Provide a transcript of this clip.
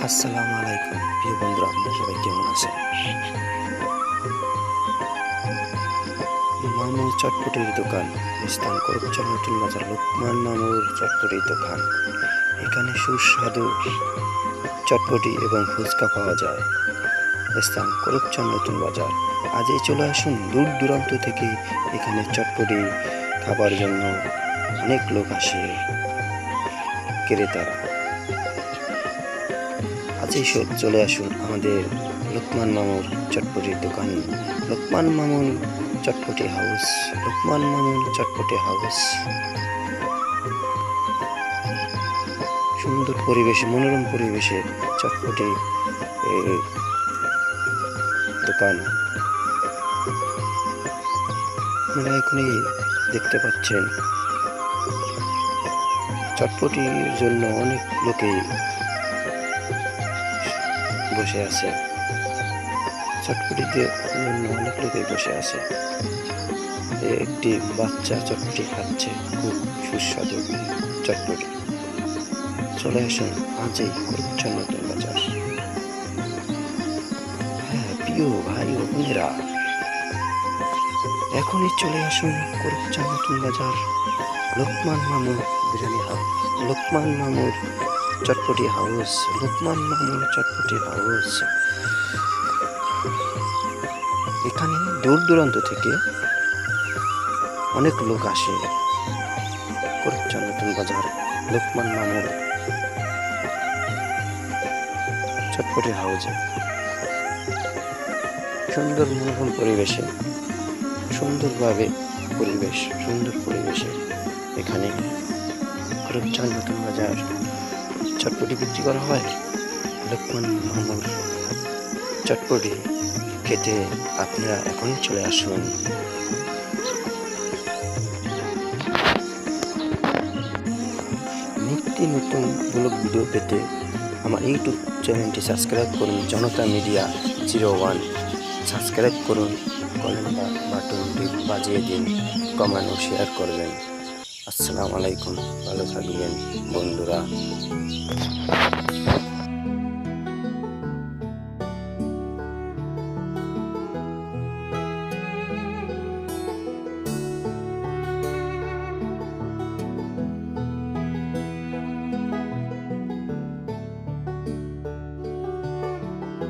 আসসালামু আলাইকুম প্রিয় বন্ধুরা, আপনারা সবাই কেমন আছেন? মামু চটপটির দোকান, স্থান করুকচর নতুন বাজার। লোকমান মামুর চটপটির দোকান। এখানে সুস্বাদু চটপটি এবং ফুচকা পাওয়া যায়। স্থান করুকচর নতুন বাজার। আজই চলে আসুন, দূর দূরান্ত থেকে এখানে চটপটি খাবার জন্য অনেক লোক আসে, ক্রেতারা। আজই চলে আসুন আমাদের লোকমান মামুর চটপটির দোকান। লোকমান মামুর চটপটি হাউস। লোকমান মামুর চটপটি হাউস। সুন্দর পরিবেশে, মনোরম পরিবেশে চটপটি দোকান। আপনারা এখনই দেখতে পাচ্ছেন, চটপটির জন্য অনেক লোকেই বসে আছে। চটপটিতে জন্য অনেক লোকেই বসে আছে। একটি বাচ্চা চটপটি খাচ্ছে, খুব সুস্বাদু চটপটি। চলে আসুন আজই করুকচর নতুন বাজার। হ্যাঁ প্রিয় ভাই ও বোনেরা, এখনই চলে আসুন করুকচর নতুন বাজার। লোকমান মামুর বিরিয়ানি হাউস, লোকমান মামুর চটপটি হাউস, লোকমান মামুর চটপটি হাউস। এখানে দূর দূরান্ত থেকে অনেক লোক আসে করুকচর নতুন বাজার লোকমান মামুর চটপটি হাউসে। সুন্দর মনোরম পরিবেশে, সুন্দর পরিবেশে এখানে করুকচর নতুন বাজার চটপটি বিক্রি করা হয়। লোকমান মামুর চটপটি খেতে আপনারা এখনই চলে আসুন। নিত্য নতুন ব্লগ ভিডিও পেতে আমার ইউটিউব চ্যানেলটি সাবস্ক্রাইব করুন, জনতা মিডিয়া 01। সাবস্ক্রাইব করুন, কমেন্ট বাটনটি বাজিয়ে দিন, কমেন্ট ও শেয়ার করবেন। আসসালামু আলাইকুম, ভালো থাকবেন বন্ধুরা।